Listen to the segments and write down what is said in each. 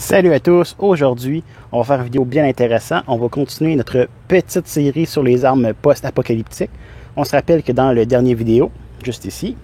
Salut à tous, aujourd'hui on va faire une vidéo bien intéressante. On va continuer notre petite série sur les armes post-apocalyptiques. On se rappelle que dans le dernier vidéo, juste ici,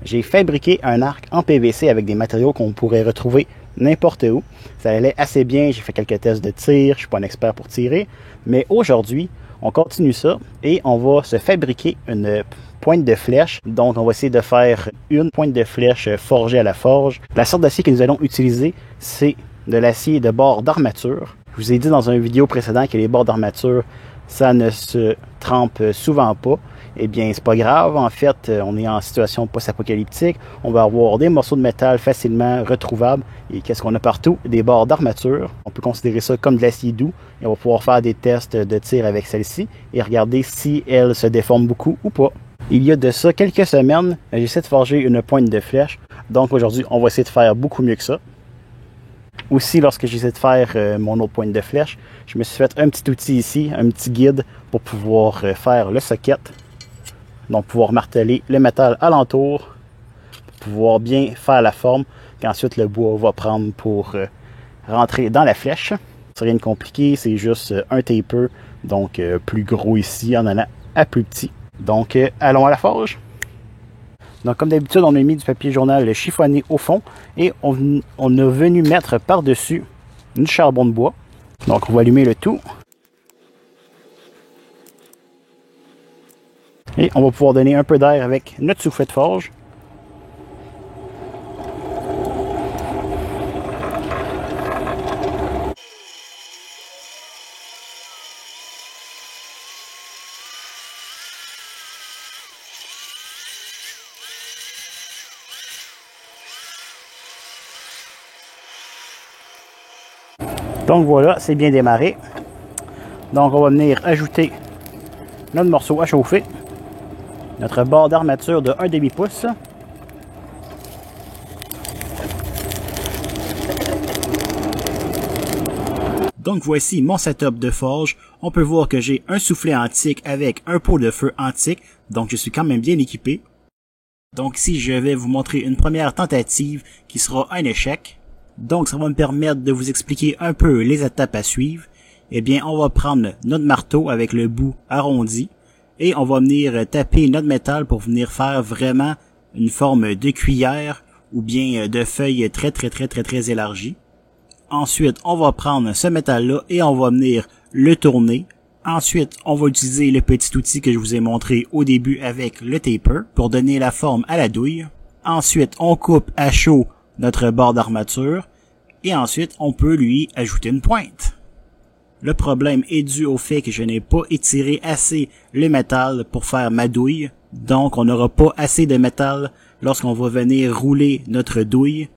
j'ai fabriqué un arc en PVC avec des matériaux qu'on pourrait retrouver n'importe où. Ça allait assez bien, j'ai fait quelques tests de tir, je ne suis pas un expert pour tirer. Mais aujourd'hui, on continue ça et on va se fabriquer une pointe de flèche. Donc on va essayer de faire une pointe de flèche forgée à la forge. La sorte d'acier que nous allons utiliser, c'est de l'acier de bord d'armature. Je vous ai dit dans une vidéo précédente que les bords d'armature, ça ne se trempe souvent pas. Eh bien, c'est pas grave. En fait, on est en situation post-apocalyptique. On va avoir des morceaux de métal facilement retrouvables. Et qu'est-ce qu'on a partout? Des bords d'armature. On peut considérer ça comme de l'acier doux. Et on va pouvoir faire des tests de tir avec celle-ci et regarder si elle se déforme beaucoup ou pas. Il y a de ça quelques semaines, j'essaie de forger une pointe de flèche. Donc aujourd'hui, on va essayer de faire beaucoup mieux que ça. Aussi, lorsque j'essaie de faire mon autre pointe de flèche, je me suis fait un petit outil ici, un petit guide pour pouvoir faire le socket. Donc pouvoir marteler le métal alentour, pour pouvoir bien faire la forme, puis ensuite le bois va prendre pour rentrer dans la flèche. C'est rien de compliqué, c'est juste un taper, donc plus gros ici en allant à plus petit. Donc allons à la forge. Donc comme d'habitude, on a mis du papier journal chiffonné au fond et on a venu mettre par-dessus une charbon de bois. Donc on va allumer le tout. Et on va pouvoir donner un peu d'air avec notre soufflet de forge. Donc voilà, c'est bien démarré. Donc on va venir ajouter notre morceau à chauffer. Notre bord d'armature de 1,5 pouce. Donc voici mon setup de forge. On peut voir que j'ai un soufflet antique avec un pot de feu antique. Donc je suis quand même bien équipé. Donc ici je vais vous montrer une première tentative qui sera un échec. Donc ça va me permettre de vous expliquer un peu les étapes à suivre. Eh bien on va prendre notre marteau avec le bout arrondi. Et on va venir taper notre métal pour venir faire vraiment une forme de cuillère ou bien de feuille très élargie. Ensuite, on va prendre ce métal-là et on va venir le tourner. Ensuite, on va utiliser le petit outil que je vous ai montré au début avec le taper pour donner la forme à la douille. Ensuite, on coupe à chaud notre bord d'armature et ensuite, on peut lui ajouter une pointe. Le problème est dû au fait que je n'ai pas étiré assez le métal pour faire ma douille. Donc, on n'aura pas assez de métal lorsqu'on va venir rouler notre douille.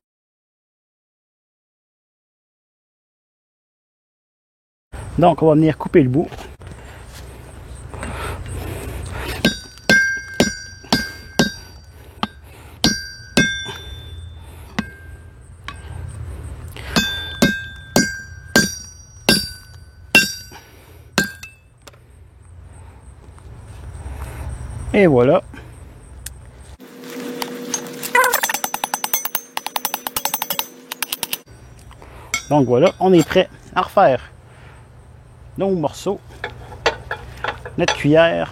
Donc, on va venir couper le bout. Et voilà. Donc voilà, on est prêt à refaire nos morceaux, notre cuillère.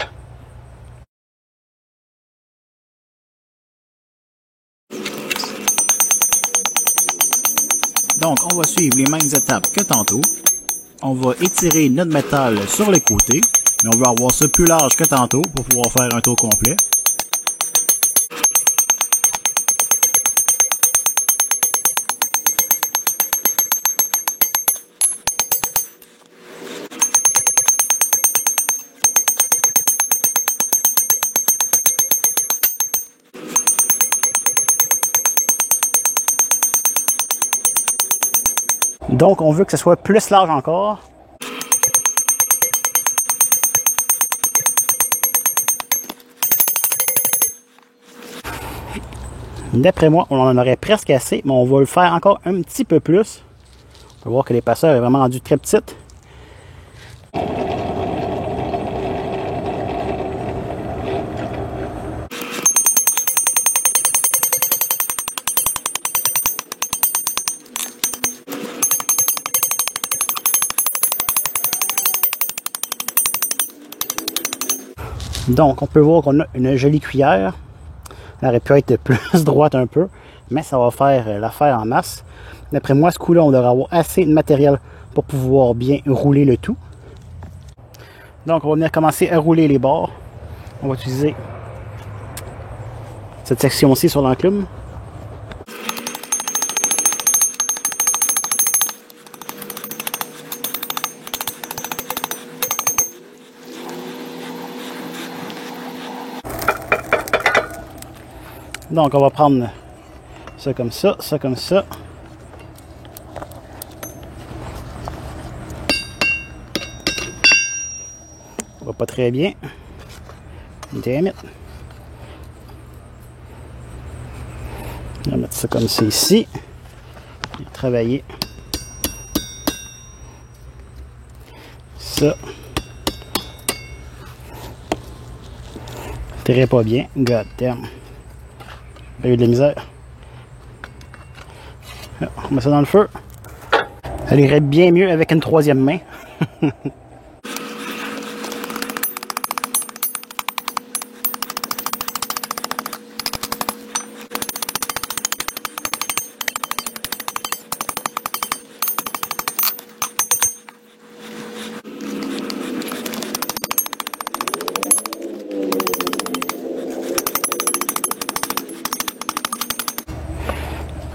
Donc on va suivre les mêmes étapes que tantôt. On va étirer notre métal sur les côtés, mais on va avoir ça plus large que tantôt pour pouvoir faire un tour complet. Donc on veut que ce soit plus large encore. D'après moi, on en aurait presque assez, mais on va le faire encore un petit peu plus. On peut voir que l'épaisseur est vraiment rendue très petite. Donc on peut voir qu'on a une jolie cuillère. Elle aurait pu être plus droite un peu, mais ça va faire l'affaire en masse. D'après moi, ce coup-là, on devrait avoir assez de matériel pour pouvoir bien rouler le tout. Donc on va venir commencer à rouler les bords. On va utiliser cette section-ci sur l'enclume. Donc on va prendre ça comme ça, ça comme ça. Ça va pas très bien. Damn it. On va mettre ça comme ça ici. Et travailler. Ça. Très pas bien. God damn. J'ai eu de la misère. On met ça dans le feu. Elle irait bien mieux avec une troisième main.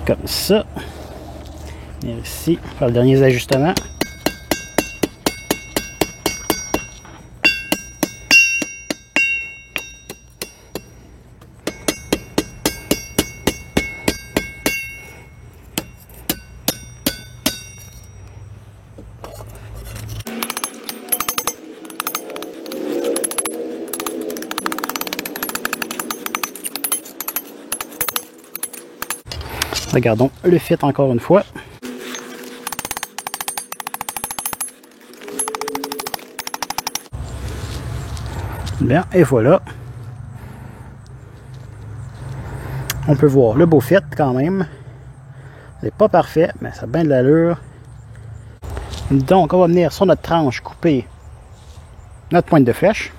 Comme ça. Et ici, faire le dernier ajustement. Regardons le fit encore une fois. Bien, et voilà. On peut voir le beau fit quand même. C'est pas parfait, mais ça a bien de l'allure. Donc, on va venir sur notre tranche couper notre pointe de flèche.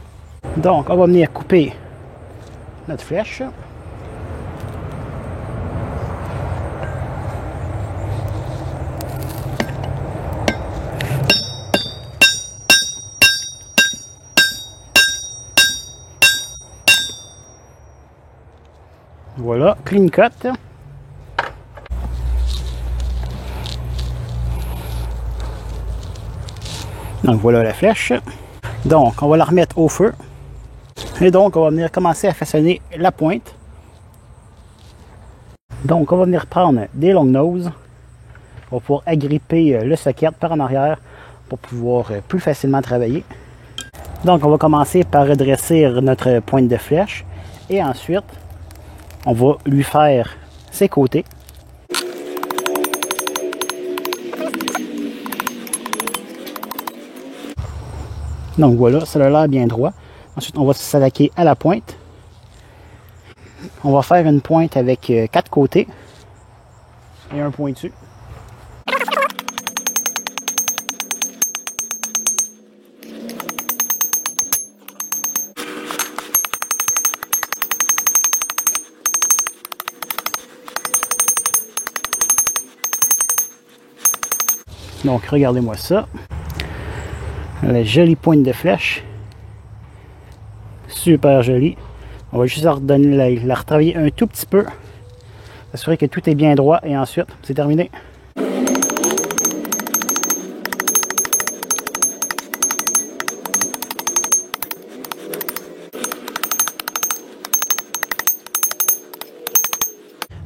Donc, on va venir couper notre flèche. Voilà, clean cut. Donc voilà la flèche. Donc on va la remettre au feu. Et donc on va venir commencer à façonner la pointe. Donc on va venir prendre des long nose. On va pouvoir agripper le socket par en arrière pour pouvoir plus facilement travailler. Donc on va commencer par redresser notre pointe de flèche. Et ensuite, on va lui faire ses côtés. Donc voilà, ça a l'air bien droit. Ensuite, on va s'attaquer à la pointe. On va faire une pointe avec 4 côtés et un pointu. Donc regardez-moi ça. La jolie pointe de flèche. Super jolie. On va juste la retravailler un tout petit peu. S'assurer que tout est bien droit et ensuite c'est terminé.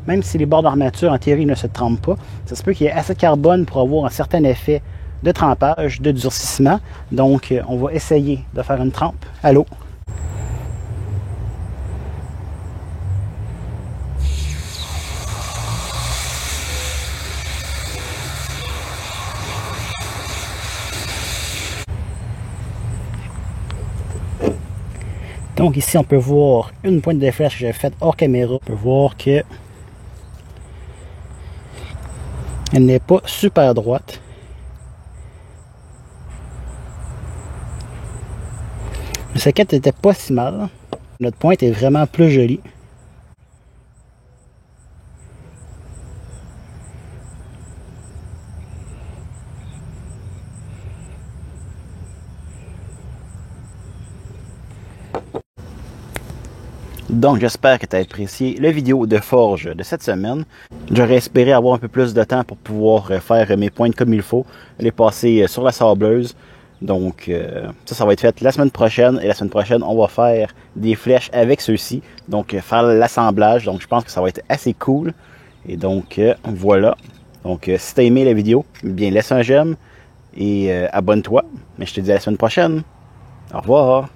Même si les bords d'armature en théorie ne se trempent pas, ça se peut qu'il y ait assez de carbone pour avoir un certain effet de trempage, de durcissement. Donc on va essayer de faire une trempe à l'eau. Donc ici on peut voir une pointe de flèche que j'ai faite hors caméra. On peut voir que elle n'est pas super droite. Ce quête était pas si mal. Notre pointe est vraiment plus jolie. Donc, j'espère que tu as apprécié la vidéo de forge de cette semaine. J'aurais espéré avoir un peu plus de temps pour pouvoir faire mes pointes comme il faut, les passer sur la sableuse. Donc, ça va être fait la semaine prochaine. Et la semaine prochaine, on va faire des flèches avec ceux-ci. Donc, faire l'assemblage. Donc, je pense que ça va être assez cool. Et donc, voilà. Donc, si tu as aimé la vidéo, bien laisse un j'aime et abonne-toi. Mais je te dis à la semaine prochaine. Au revoir.